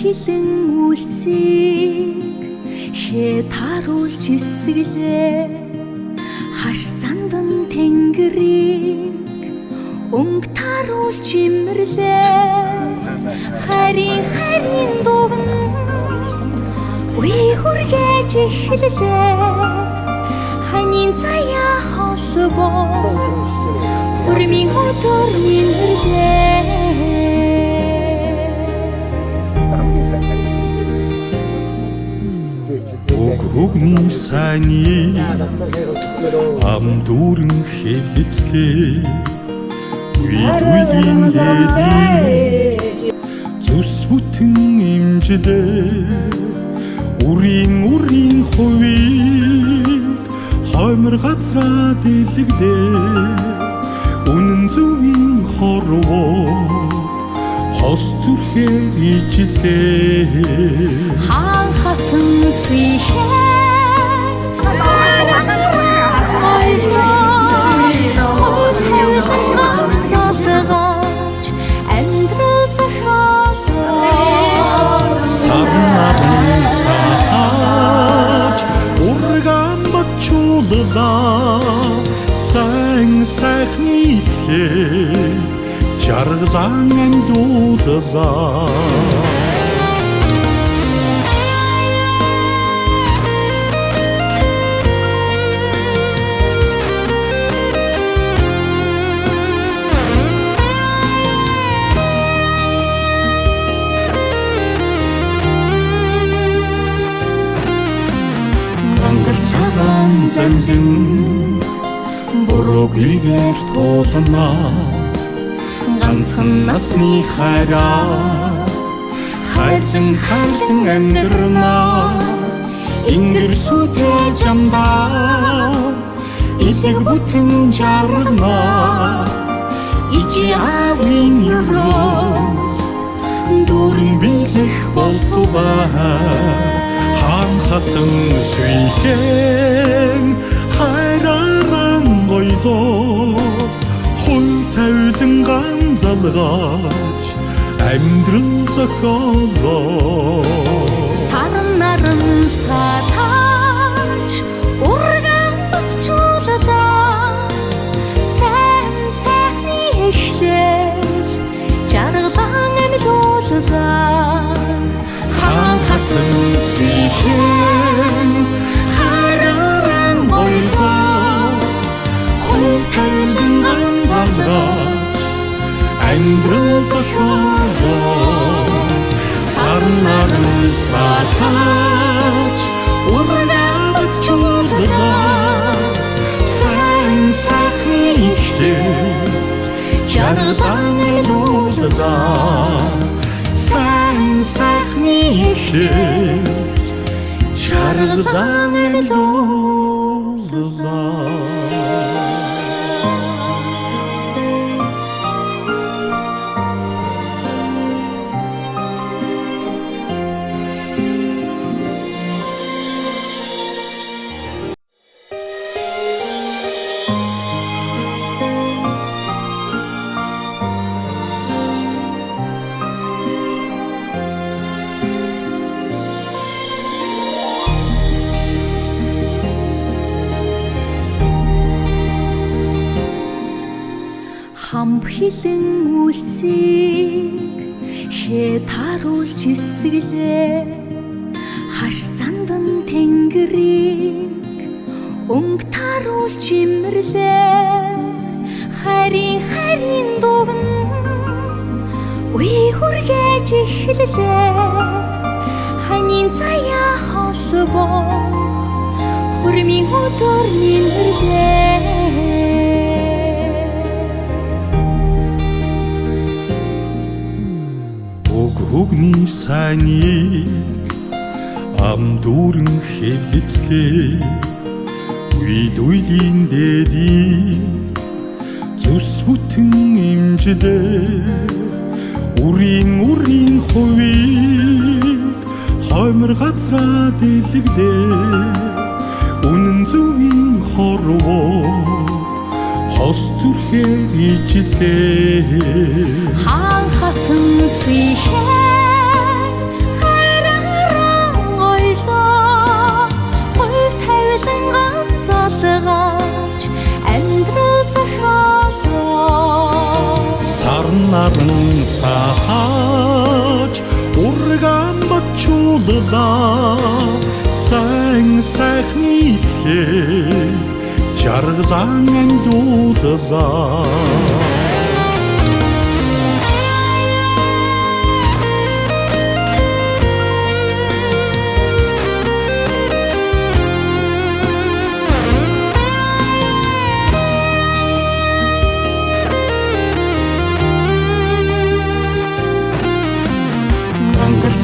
хилэн үлсийг хэд харуулж эсгэлээ хаш сандан тэнгэрийг өнгө таруулж имэрлээ харин дугн үе хүргэж эхэллээ ханийн заяа холбоо хүрмийн өдөр минэрлээ Өгний сайны ам дүүрэн хэлэлцлээ үйлийн дэдий зүс бүтэн имжлээ үрийн хувийг хоймор газраа дэлгдээ үнэн зөвийн хорвоо хос зүрхээр ижлээ хаан хатан свихээ сайн сайхны ихлээ жаргалан андууллаа цагаан замлан буруугээр туулна ганцхан насны хайрлан амьдрна ингэр сүтээ жамдаа илэг бүтэн жаргана ичи авин юроо дүүрэн билэх болтугай хаан хатан свихэн хайрааран гойлоо хой тавилан ганцалгаач амьдрал зохиолоо саран наран сатаач урган батчууллаа сайн сайхны эхлэл жаргалан амьлууллаа хаан хатан свихэн хайрааран гойлоо хой тавилан ганцалгаач амьдрал зохиолоо саран наран сатаач урган батчууллаа сайн сайхны эхлэл жаргалан амьлууллаа сайн сайхны эхлэл жаргалан амьлууллаа хам хилэн үлсийг хэд харуулж эсгэлээ хаш сандан тэнгэрийг өнгө таруулж имэрлээ харин дугн үе хүргэж эхэллээ ханийн заяа холбоо хүрмийн өдөр минэрлээ Өгний сайныг ам дүүрэн хэлэлцлээ үйлийн дэдий зүс бүтэн имжлээ үрийн хувийг хоймор газраа дэлгдээ үнэн зөвийн хорвоо хос зүрхээр ижлээ хаан хатан свихээ наран сахаж урган бачууллаа сайн сайхны ихлээ жаргалан ангиуллаа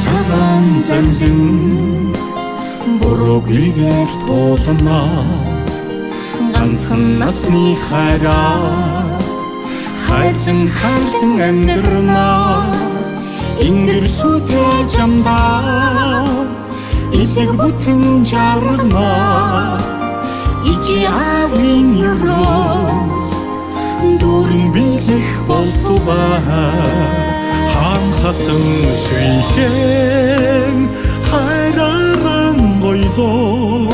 цагаан зэмлэн бурууг хийгээр туулнаа ганцхан насны хайраа хайрлан амьдрнаа ингэр сүтээ жамбаа илэг бүтэн жарнаа ичи авин юроо дөрөн билэх болтугаа хатан сүйхэн хайрааран гойлоо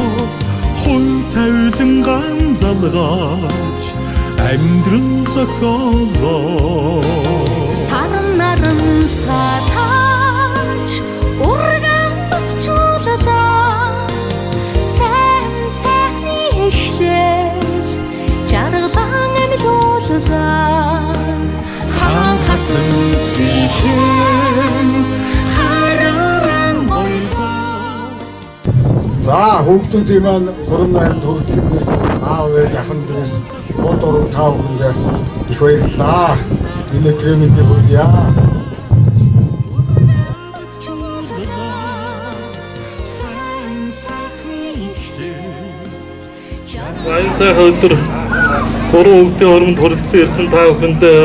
хой тавилан ганцалгаач амьдрал зохиолоо саран наран сатаач урган бачууллаа сайн сайхны эхлэл жаргалан амьлууллаа хаан хатан сүйхэн хайрааран гойлоо. За хүүхдүүдийн маань хурам найрамд хүрэлцэнээс аав ээж ахын дээрээс хот уран тав хүндээ их баярлалаа. Энэ кремэнтэй бүрдээ. Аян сайхан өдөр гурван хүүхдийн хурамд хүрэлцэн ирсэн та бүхэндээ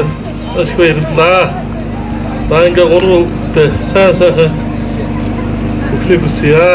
маш их баярлалаа. Та ингээ гурван хүүхдтэй сайн сайхан бүхнийг хүсье.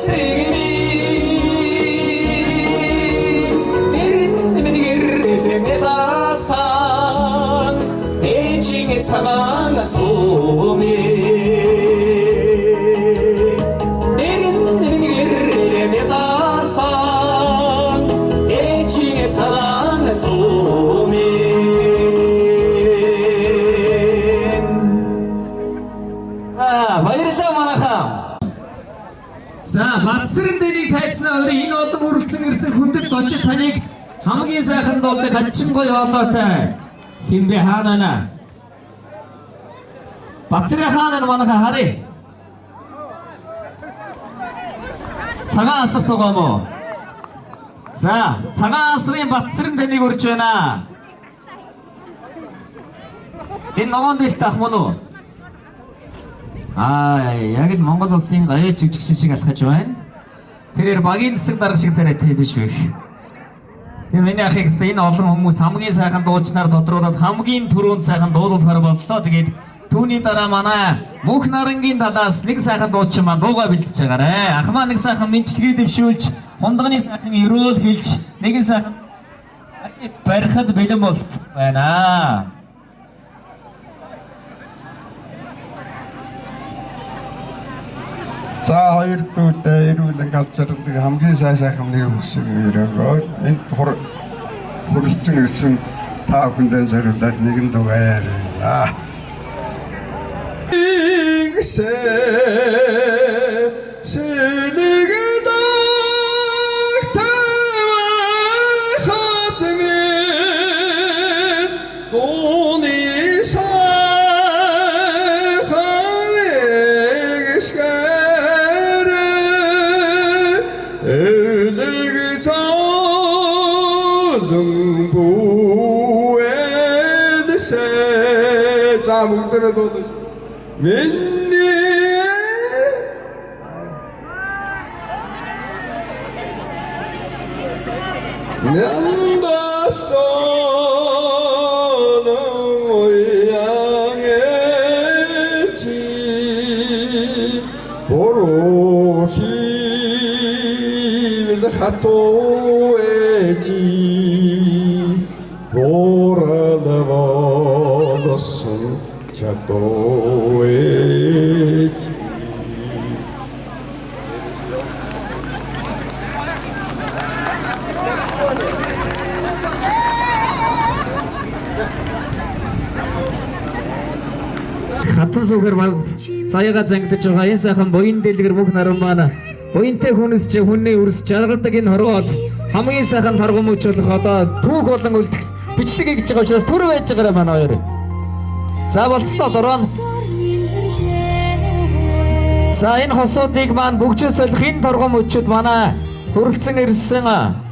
Sing За Бадсрын дэнийг тайцнаа өрөө энэ олон үргэлжлэн ирсэн хүндэт зочид таныг хамгийн сайхан дуулдаг хачин гоё хоолойтой химбэ хаанаа. Бадсрын хаанаа манайха харъя. Цагаан асар тогоомоо. За цагаан асрын Бадсрын дэнийг урьж байна. Энэ номон дэш тах мөн үү? Яг л Монгол улсын гавь жигжигчин шиг алхаж байна. Тэрээр багийн засаг дарга шиг царайтай биш вэ? Тэгээ миний ах ихтэй энэ олон хүмүүс хамгийн сайхан дуучнаар тодруулаад хамгийн түрүүнд сайхан дуулуулахар боллоо. Тэгээд түүний дараа манай Мөнх Нарангийн талаас нэг сайхан дуучин маань дуугаа бэлтэж байгаарэ. Ах маань нэг сайхан мэдчилгээ дэвшүүлж, хундагны сайхан өрөөл хэлж, нэгэн сайхан барихад бэлэн болсон байна. За хоёр дүүтэй эрүүлэн галзарлыг хамгийн сайхан хүсэг өрөөгөө энд хүрэлцэн ирсэн та бүхэндээ зориулаад нэгэн дугаар. 자, 뭉들어도 맨니 남다서는 고향에지 보로 힘을 핫도에지 보라나버렸음 자도에지 Хатан суугаар заяага зангидж байгаа энэ сайхан буян дэлгэр Мөнх Наран маань буянтай хүнс чи хүнний үрс жаргадаг энэ хорвоод хамгийн сайхан торгон мөчлөх одоо түүх болон үлдэх бичлэг хийж байгаа учраас түр байж байгаараа манай хоёр. За болцлоо дөрөв. За энэ хосуудыг маань бүгжөөс солих энэ торгон мөчүүд манай хүрэлцэн ирсэн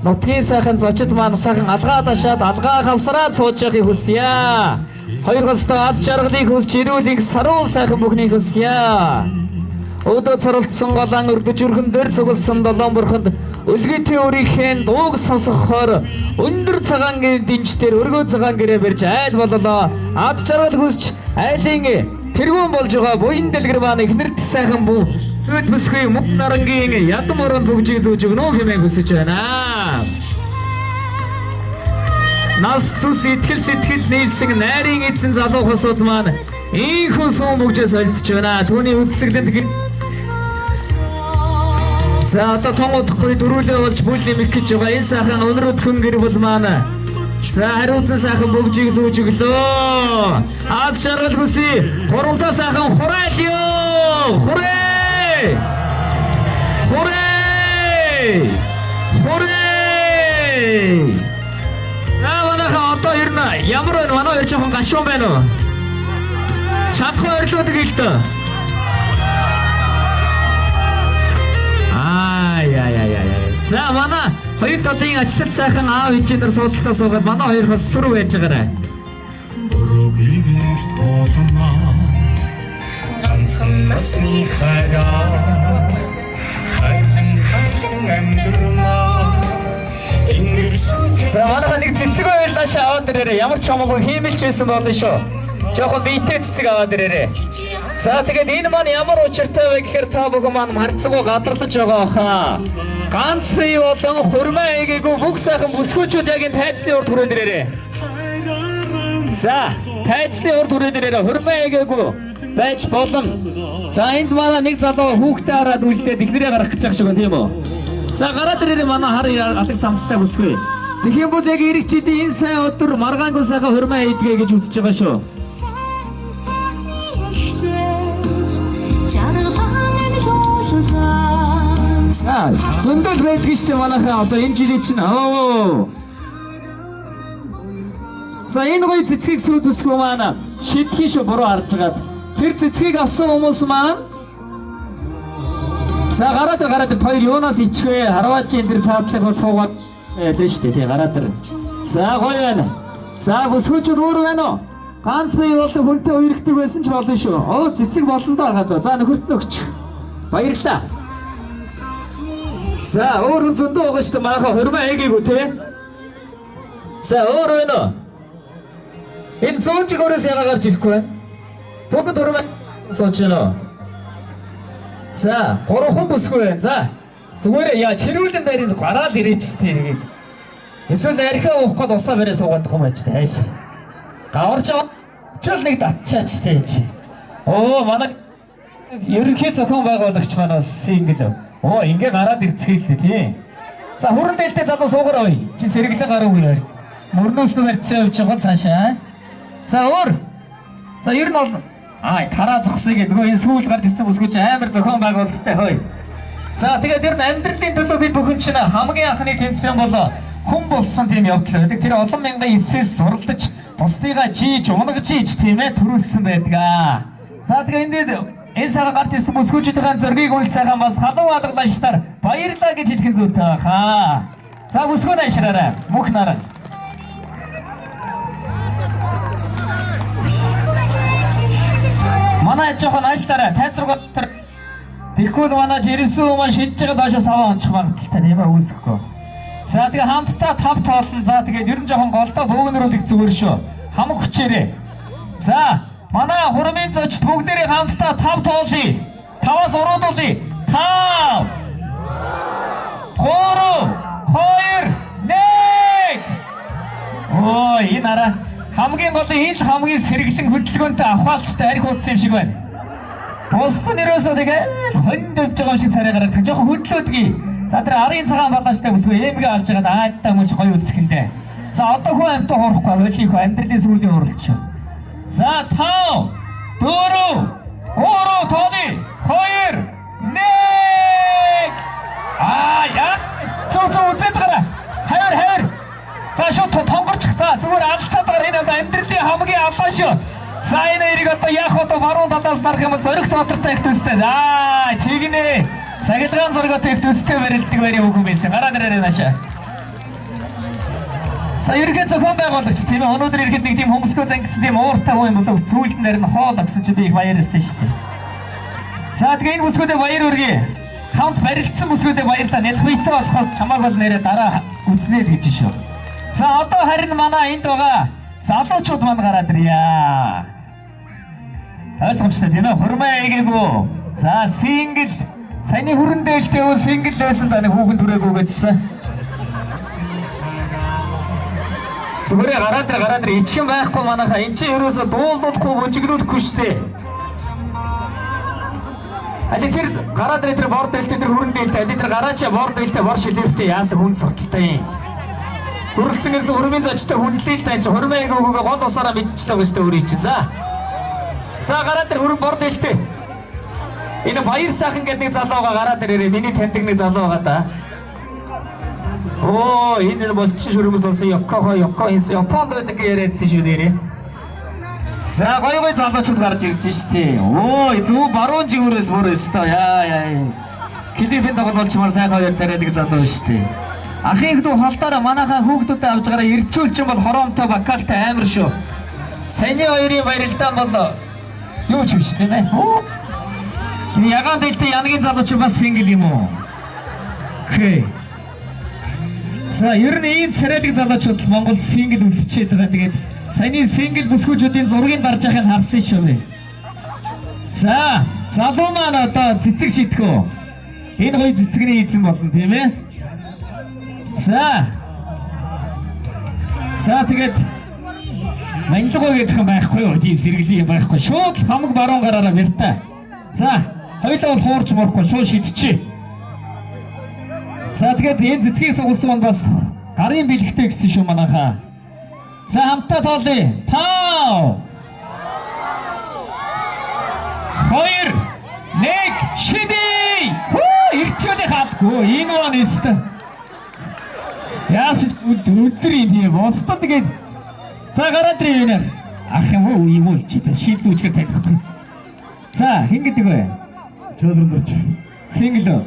нутгийн сайхан зочид маань сайхан алгаа дашаад алгаа хавсраад сууж байгааг хүсье. Хоёр гостоо ад жаргалыг хүсч ирүүлэх саруул сайхан бүхнийг хүсье. Өдөө царалцсан голан өрдөж өргөн дээр цугсан долоон бурханд өлгийтэй өрийнхээ дууг сонсохоор өндөр цагаангийн динжтэр өргөө цагаан гэрээ барьж айл боллоо. Ад жаргал хүсч айлын тэргүүн болж байгаа буян дэлгэр маань ихнэрт сайхан бүү зүйд бүсгүй Мөнх Нарангийн ядам орон төгжиг зүүж өгнө хэмээн хүсэж байна. Нас цус итгэл сэтгэл нийлсэн найрын эзэн залуу хосууд маань ийхүү сум бүгжээс олцож байна. Түүний үдсгэлэнд за одоо тонгодохгүй дөрүүлээ болж бүлний мэд гэж байгаа энэ сайхан өнөрөд хүн гэр бүл маань за хариуцсан сайхан бүгжийг зүүж өглөө. Ад жаргал хүсье. Гуравтаа сайхан хураалё. Хүрээ. Хүрээ. Хүрээ. Одоо ирнэ. Ямар байна? Манай хоёр жоохон гашуун байна уу? Чадхаа ойрлоод гэлтэ. За манай хоёр талын ачлалт сайхан аав ээжээр суудалтаа суугаад манай хоёр бас сүр байж байгаарай. Бүрбигэр тоолно ганцхан насны хаяа хайлан амьдрмаа. За манай нэг цэцэг байлаа аваад ирээрээ. Ямар ч хамаагүй хиймэлч байсан болно шүү. Жоохон биетэй цэцэг аваад ирээрээ. За тэгээд энэ маань ямар учиртай вэ гэхээр та бүхэн маань марцгаа гадарлаж байгаа хаа. Ганц бий болон хурмаа эгээгүй бүх сайхан бүсгүүчүүд яг энэ тайцны урд хүрээд ирээрээ. За тайцны урд хүрээд ирээрээ хурмаа эгээгүй байж болно. За энд манай нэг залуу хүүхдээ хараад үлдээд ихнэрээ гарах гэж байгаа шиг байна тийм үү? За гараад ирээрээ манай хар алг самстай бүсгүй. Тэгэх юм бол яг иргэчүүдийн энэ сайн өдөр маргаангүй сайхан хурмаа хийдгээ гэж үзэж байгаа шүү. жаргалан амилууллаа За зөндөл байдаг шүү дээ манайхаа одоо энэ жилийн чинь За энэ гоё цэцгийг сүйдвэсгүй маань шидхийн шүү буруу харж байгаад тэр цэцгийг авсан хүмүүс маань за гараад хоёр юунаас ичхвэ харваачийн тэр цаадлах бол суугаад дээ шүү дээ тий гараад тэр за гоё байна за бүсгүүчүүд өөр байна уу ганц бие бол хүнтэй үерхдэг байсан ч болно шүү цэцэг болно даа гадаа за нөхөрт нөгч баярлаа за өөр хүн зөндөө байгаа шүү дээ манайхаа хурмаа ээгээгүй тий за өөр байна уу энэ зүүнчгөрөөс яга гарч ирэхгүй байна бүгд хурмаа сууж байна за гурван бүсгүй байна за зүгээр яа чирүүлэн байрын гараал ирээч тий эсвэл архиа уух гээд усаа бараа суугаад байгаа юм ач тааш гаварч чөл нэг татчаач тий манай ерөнхий зохион байгуулагч манаас сингл ингээ гараад ирцгээе тий за хүрэн дээлтэй залуу суугаар ой чи сэргэлэн гараагүй яар мөрнөөс нь барьцсан явж байгаа цаашаа за өөр за ер нь бол тараа зогсъё гэдэг нөгөө энэ сүүл гарч ирсэн бүсгүй чи амар зохион байгуулалттай хой за тэгээд ер нь амьдралын төлөө бид бүхэн чинь хамгийн анхны тэмцээн бол хүн болсон тийм явдал байдаг тэр олон мянган эсээс зуралдаж бусдыгаа жийж унагж ийж тийм ээ төрүүлсэн байдаг за тэгээд энэ сараа гарч ирсэн бүсгүүчүүдийн зөргийг үл сайхан бас халуун алгалаачтаар баярлаа гэж хэлхэн зүйтэй баха за бүсгүй наашраарай мөх нараа манай жоохон аашлаарай тайцраг тэрхүү манай жирэмсэн хүмүүс шидэж байгаа доошоос аваа онцох магадaltaй тийм ээ үүсэхгүй за тэгээ хамтдаа тав тоолсон за тэгээд ер нь жоохон голдоо бөөгнөрүүлэх зүгээр шүү хамаг хүчээрээ за манай хурмын зочд бүгдээрээ хамтдаа тав тоолъё таваас уруудуулъя 5 4 2 1 энэ араа хамгийн гол энэ хамгийн сэргэлэн хөдөлгөөнтэй авахалчтай арх утсан юм шиг байна. Бусд нь ерөөсөө тэгээд хонд өвж байгаа юм шиг царай гараад жоохон хөдлөөдгий. За тэр арын цагаан балаачтай бүсгүй эмгээ авч байгаад аадтай мөч гоё үзэхэндээ. За одоо хүн амтаа хуурахгүй болиё амьдралын сүүлийн уралч. За 5 4 3 тоолъё 2 1 яа үзээд гараа хайр за шууд тонгорчих за зүгээр алцаад байгаа энэ амьдралын хамгийн албан шүү за энэ эрийг одоо яах вэ баруун талаас нарах юм бол зориг тодортой их төстэй за тэгнэ цагилгаан зургаатай их төстэй барилдаг байрын үг юм байсан гараа нэрээ наашаа за ерөнхий зохион байгуулагч тийм ээ өнөөдөр ирэхэд нэг тийм хөмсгөө зангидсан тийм ууртай хүн юм болов сүүлд нэр нь хоол өгсөн чи би их баярлсан шүү дээ за тэгээ энэ бүсгүүдэд баяр хүргэе хамт барилдсан бүсгүүдэд баярлалаа нэлхвитэй болохоос чамааг бол нэрээ дараа үзнэ л гэж шүү за одоо харин манай энд байгаа залуучууд маань гараад ирье ойлгомжтой тийм ээ хурмаа ээгээгүй за сингл саяны хүрэн дээлтэй бол сингл байсан таны хүүхэн түрээгүй гэсэн зүгээр гараад ир ичхэн байхгүй манайхаа энэ чинь ерөөсө дуулуулахгүй бужиглуулахгүй штэ аль тэр гараад ир тэр бор дээлтэй тэр хүрэн дээлтэй аль тэр гараачаа бор дээлтэй бор шилэвтэй яасан хүн сорталтай Хуралцсан гэсэн хурмын зочтой хүндлээл тань чи хурмаа ээгээгүй гол усаараа мэдчихлээ гэж өөрий чи за гараад ир хүрэн бор дээлтэй энэ баяр сайхан гэдэг нэг залууга гараад ирээ миний таньдаг нэг залуу байгаа да энэ болчих шүрмэс болсон Японд байдаг яриадсан шүү нэрээ. За гоё залуучууд гарч ирж штий. Зөв баруун жигүүрээс бүр өстөө яа. Клипэнд тоглолчмаар сайхан хоёр царайдаг залуу штий. Ахын дүү холдороо манайхаа хүүхдүүдэд авч гараа ирчүүлчин бол хороомтой бакалтай амар шүү. Саяны хоёрын баярлалаа бол юу ч биш тийм ээ. Энэ ягаан дэлтэй янагийн залууч бас сингл юм уу? Окей. За ер нь ийм царайдаг залуучууд Монголд сингл үлдчихэд байгаа. Тэгээд саяны сингл бүсгүүчүүдийн зургийг дарж байхыг харсан шүү. За залуу маань одоо цэцэг шийдэх үү? Энэ гоё цэцэгний эзэн болно тийм ээ. За тэгээд манилгоо гэдэг юм байхгүй юу? Тийм сэргэлэн байхгүй. Шууд хамаг баруун гараараа бэртэ. За хоёулаа бол хуурч морхгүй шууд шидчихье. За тэгээд энэ цэцгийг сугалсан нь бас гарын бэлгтэй гэсэн шүү манайхаа. За хамтаа тоолъё. 5 2 1 шидий. Ирчүүлэх албан. Гөө энэ маань өстө. Яас өдрийн тийм босто тэгээд за гараад ирээ нэх. Ах юм уу юм уу чи шил зүүчээр тавих. За хин гэдэг вэ? Чөлөндөрч. Сингл.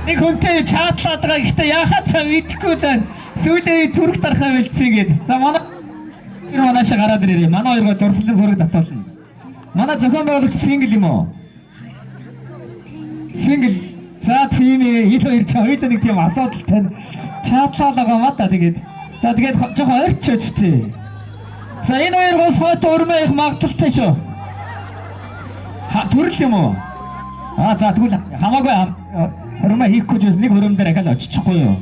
Нэг хүнтэй чаатлаад байгаа гэхдээ яхаа цаа мэдхгүй даа. Сүүлээ зүрх тархаа бэлдсэн гээд. За манайш гараад ирээ. Манай хоёроо дурсгалын зураг татуулна. Манай зохион байгуулагч сингл юм уу? Сингл. За тийм ээ. Энэ хоёр ч хоёулаа нэг тийм асуудалтай чаатлаад байгаа маа та тэгээд. За тэгээд жоохон ойрчооч тий. За энэ хоёр гос хойто өрмөө их магадaltaй шүү. Төрөл юм уу? За тэгвэл хамаагүй хөрмө хийхгүй ч нэг хөрөм дээр ахаад очичихгүй юу.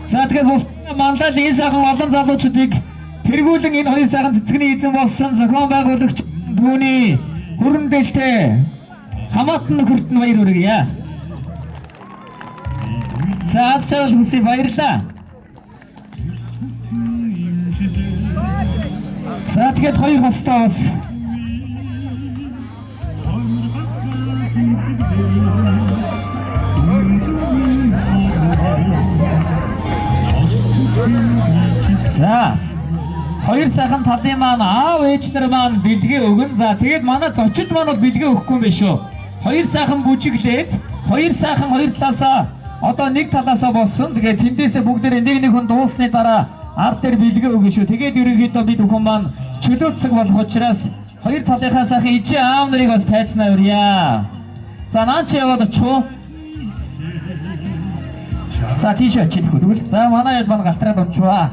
За тэгээд бус мандал энэ сайхан олон залуучуудыг тэргүүлэн энэ хоёр сайхан цэцгний эзэн болсон зохион байгуулагч түүний хөрөмдөлтэй хамаатан хүртэн баяр хүргье. За аз жаргал хүсье баярлаа. За тэгээд хоёр хостоо бас за хоёр сайхан талын маань аав ээж нар маань бэлгээ өгөн. За тэгээд манай зочид маань бол бэлгээ өгөхгүй юм биш үү? Хоёр сайхан бүжиглээд хоёр сайхан хоёр талаасаа одоо нэг талаасаа болсон. Тэгээд тэндээсээ бүгдээр нэг хүн дуусны дараа ард дээр бэлгээ өгнө шүү. Тэгээд ерөнхийдөө бид бүхэн маань чөлөөцөг болох учраас хоёр талынхаа сайхан ижээ аав нарыг бас тайцнаа өрье. За наач яваад очоо. За тийш очихгүй тэгвэл. За манай хэд маань галтраад унчваа.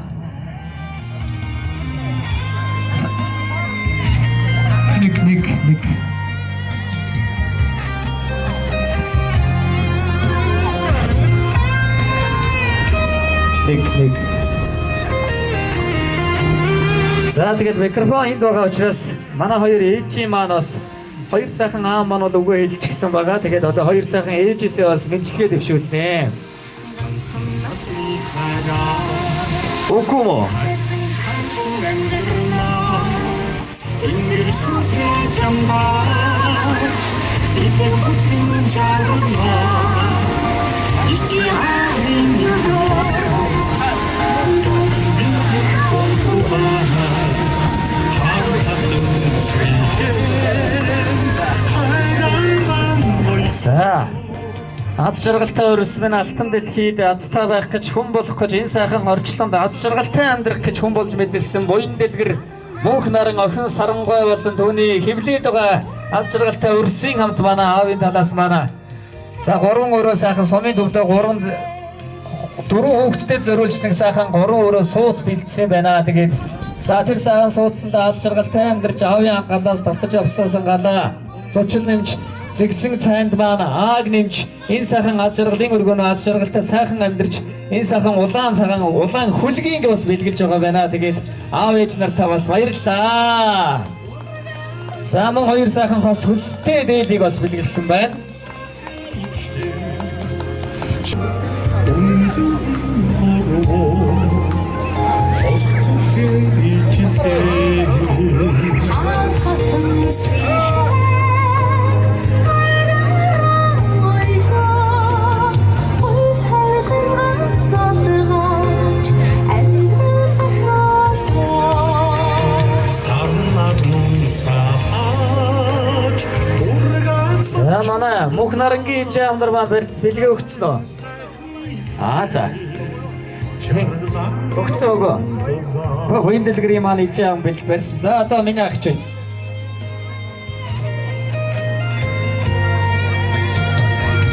Нэг. За тэгээд микрофон энд байгаа учраас манай хоёр ээжийн маань бас хоёр сайхан аав маань бол үгээ хэлчихсэн байгаа. Тэгээд одоо хоёр сайхан ээжээсээ бас мэдлэгээ дэвшүүлнэ. Үгүй мө. За аз жаргалтай өрсмэн алтан дэлхийд азтай байх гэж хүн болох гэж энэ сайхан орчлонд аз жаргалтай амьдрах гэж хүн болж мэдэлсэн буян дэлгэр мөнх наран охин сарангой болон түүний хэвлээд байгаа аз жаргалтай өрсийн хамт манай аавын талаас манай за 3 өрөө сайхан сумын төвдөө 4 хүүхэдтэй зориулж нэг сайхан 3 өрөө сууц бэлдсэн байна. Тэгээд за тэр сайхан суудсандаа аз жаргалтай амьдарч аавын галаас тастаж авсан галаа зочил нэмж зэгсэн цайнд маань ааг нэмж энэ сайхан аз жаргалын өргөнөө аз жаргалтай сайхан амьдарч энэ сайхан улаан хүлгийг бас бэлгэлж байгаа байна. Тэгээд аав ээж нартаа бас баярлалаа. За мөн хоёр сайхан хос хүстэй дээлийг бас бэлгэлсэн байна. Манай мөнх нарангийн ижээ амдар маань бэлгээ өгсөн үү? За. Өгсөн өгөө. Буян дэлгэрийн маань ижээ ам барьсан. За одоо миний ах чинь.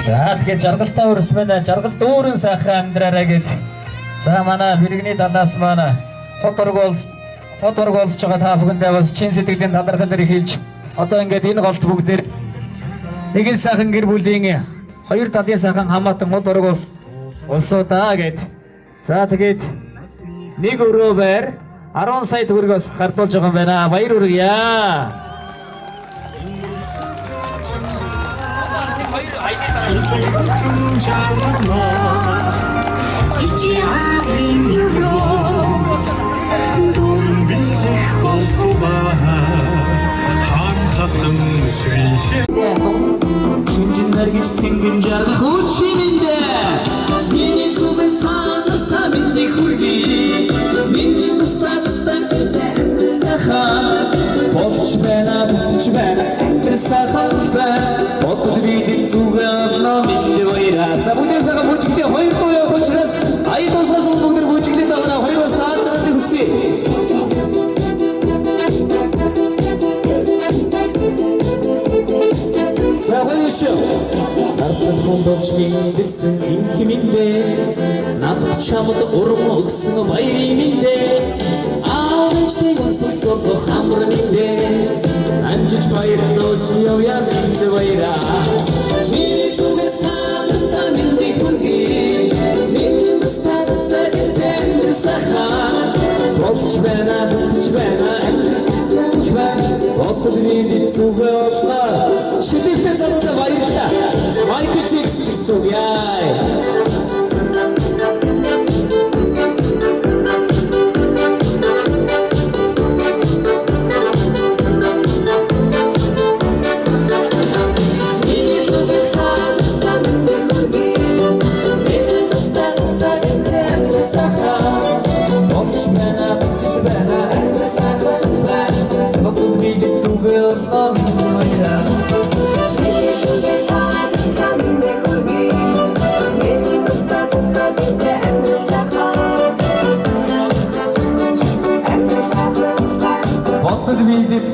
За тэгээд жаргалтай өрсмэн жаргал дүүрэн сайхан амьдраарай гэд. За манай бэргэний талаас маань хот оргуулж байгаа та бүхэндээ бас чин сэтгэлийн талархал хэлж одоо ингээд энэ голт бүгдээр нэгэн сайхан гэр бүлийн хоёр талын сайхан хамаатан мод орог улсуудаа гэд. За тэгээд нэг өрөө байр 10 сая төгрөгөөс гардуулж байгаа юм байна. Баяр хүргье. гэж цэнгэн жаргах үчимэндэ миний зүгээс танарта миний хүргий миний тустаа Болч байна, бүтч байна, сахалта Бодол бидний зүгээ олно миний баяра За бүгдээ сайхан бүжиглээ хоёр дуу явах учраас Аятосгоос өндөр бүжиглээ тавна хоёроос таацааны хүсье Сахалшо Артан хүн болж миндсэн инхиминдэ Надад чамд урам өгсөн баярын миндэ Аавчтайг сонсох хамар миндэ Амжиж баярлуулж явъя миндэ баяра Миний зүгээс танарта миндэ хүргий Миний мустад стадитэн сахан Болч байна, бүтч байна, амтч байна Бодол миний зүгээ олно Шилэгтэй санаанда баярлалаа Майкл Джексон гэсэн яй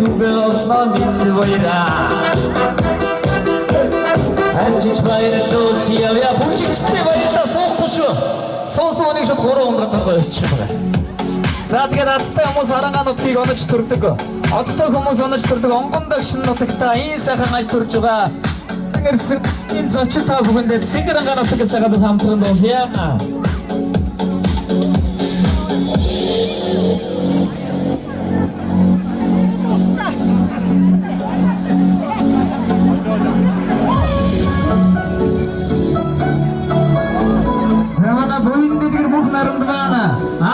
Зүгээ олно миний баяра Амжиж баярлуулж явъя бүжигчтэй баярлаа суухгүй шүү Суусууник шууд 3 онгортой явчих байгаа За тэгээд азтай хүмүүс харангаа нутгийг онож төрдөг Одтой хүмүүс онож төрдөг онгон дагшин нутагта энэ сайхан аж төрж байгаа Тэнгэрсэн энэ зочин та бүхэндээ Цэнгэрангаа нутгийн сайхан хамтран дуулъя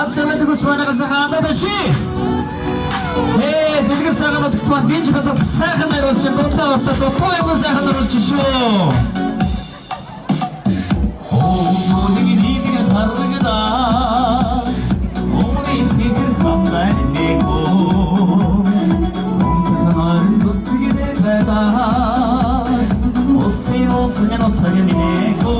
Аз чамайг усманагаас хаалаа ши. Дэлгэр сайхан нутагт маань гинж хотод сайхан хариулж бодлоо ортод бодлоо сайхан хариулж шүү. Нэг нэг харлагда. Омны цэгэр хамнаа нэго. Онтхан дуцгидэ бэда. Осиос нотагэ нэго.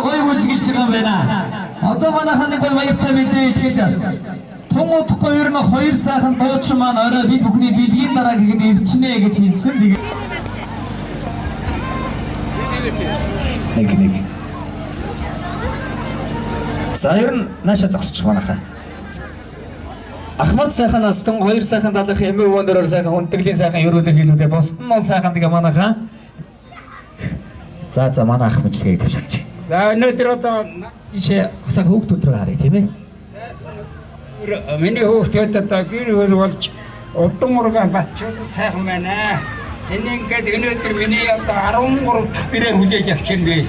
гоё мужиг хийж байгаа юм байна. Одоо манайхан нэг гоё баяртай мэдээ хэлээд тун удахгүй ер нь 2 сайхан дуучин маань орой бид бүхний бэлгийн дараа гэгэд ирчнэ гэж хэлсэн. Нэг. За ер нь нааша зогсчих манайхаа. Ахмад сайханаас тун 2 сайхан талах эмээ өвөнөрөөр сайхан хүндтгэлийн сайхан ерөөлөг хийлүүлээ. Бусд нь бол сайхан тэгээ манайхаа. За манай ах мэдлэгийг тавьчих. За өнөөдөр одоо ишээ сайхан хүүхдүүд рүү харъя тийм ээ. миний хүүхдүүд одоо гэр хөр болж удам ургаан батчууд сайхан байна. Энийгээд өнөөдөр миний одоо 13 дахь бэрээ хүлээж авчихлээ.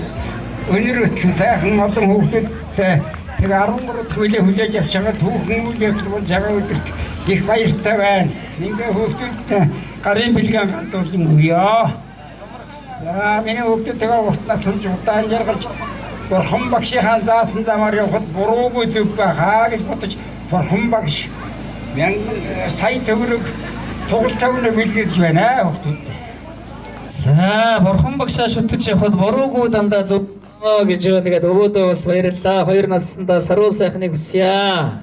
Өнөөдөр сайхан олон хүүхдүүдтэй тэр 13 дахь бэрээ хүлээж авч байгаа түүхэн үйл явдал цагаан өдөрт их баяртай байна. Ингээ хүүхдүүдтэй гарын бэлгэн гандуулсан өгье. За миний хүүхдүүдтэйгээ уртнаас төрж удаан жаргалж Бурхан багшийнхаа даасан замаар явхад буруугүй зүг байхаа гэж бодож Бурхан багш мянган сая төгрөг тугалцааг бэлгэж байна хүүхдүүд. За Бурхан багшаа шүтэж явхад буруугүй дандаа зүг гэж нэгэд өвөөдөө бас баярлалаа. 2 наснда саруул сайхныг хүсье.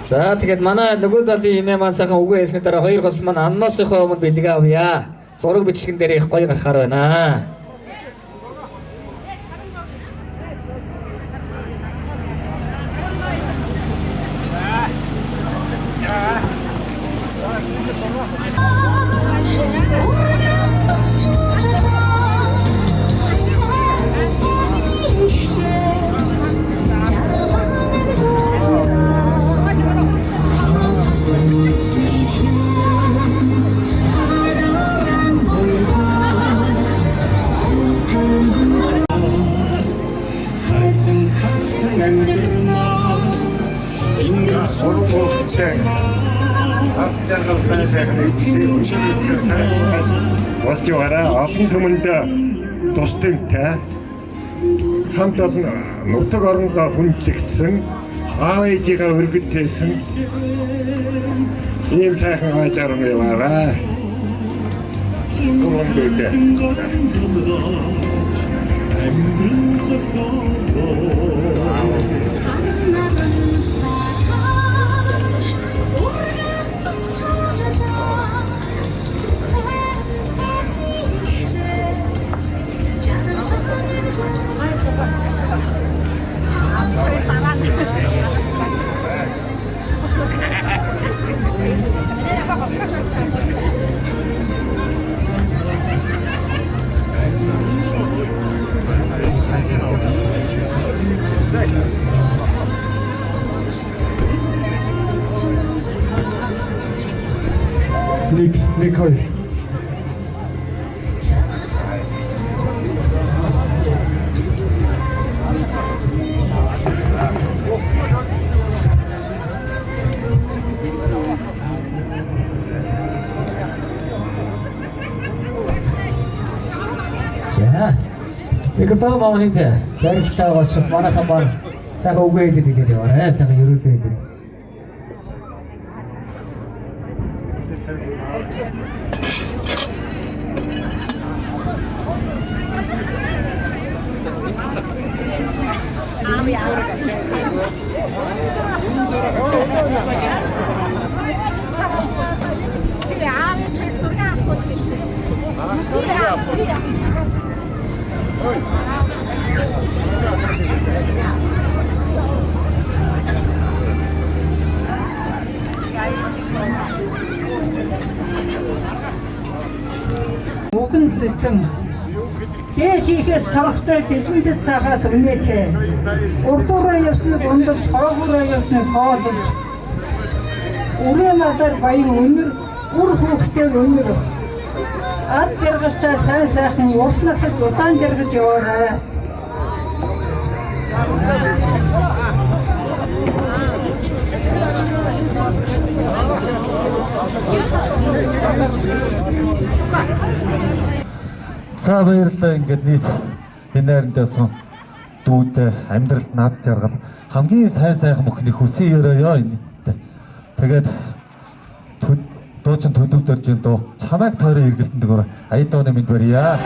За тэгээд манай нөгөө талын эмээ маань сайхан үгүй хэлсний дараа 2 гос маань анноосынхоо өмнө бэлгээ авъя. Зураг бичлэгэн дээр их гоё гарахаар байна. Болж яваараа олон түмэнд тусдагтай хамт олон нутаг оронгоо хүндлэгдсэн аав ээжигээ өргөдөөсөн ийм сайхан ажаар юм яваараа. Нэг хоёр. За микрофон маунинг барилтаа очиж манайхан баг сайхан үгүй хэлээд яваарай. Сайхан ерөөлөө хэлээ. Мукын дэцэн хийхээс сарахтай дэвшүүлдэг цагаас өмнөтэй урдуураа явсныг ундаж хоогоороо явсныг хоолж үрээ надаар баян өнөр үр хүүхдээ өнөр ад жаргалтай сайн сайхан уртнаас удаан жаргаж яваарай. За баярлалаа. Ингээд нийт энэ найрандасан дүүдээ амьдралд наад жаргал хамгийн сайн сайхан бүхнийг хүсэн өрөөё энэ. Тэгээд дуучин төдөвдөрж энэ дуу чамайг тойроо эргэлтэн дэгээр аяд дууны мэд барья.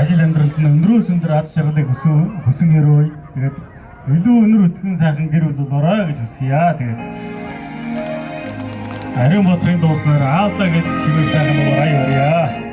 ажил амьдралд нь өндрөөс өндөр аз жаргалыг хүсэн өрөө. Тэгээд илүү өнөр өтгөн сайхан гэр бүл болоорой гэж хүсье. Тэгээд Ариун Батрын дууснаар аавдаа гэж хэмээх сайхан болоорой явъя.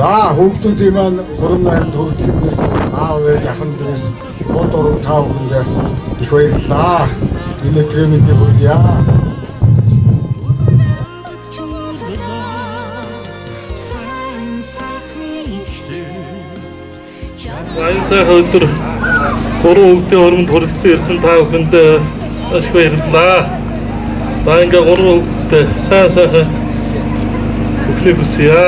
За хүүхдүүдийн маань хурам найрамд хүрэлцэн ирсэн аав ээж ахын дээрээс хот ураг та бүхэндээ их баярлалаа. Энэ креминг бүрдээ. Баян сайхан өдөр 3 хүүхдийн хурамд хүрэлцэн ирсэн та бүхэндээ маш их баярлалаа. Баянга 3 хүүхдээ сайн сайхан бүхнийг хүсье.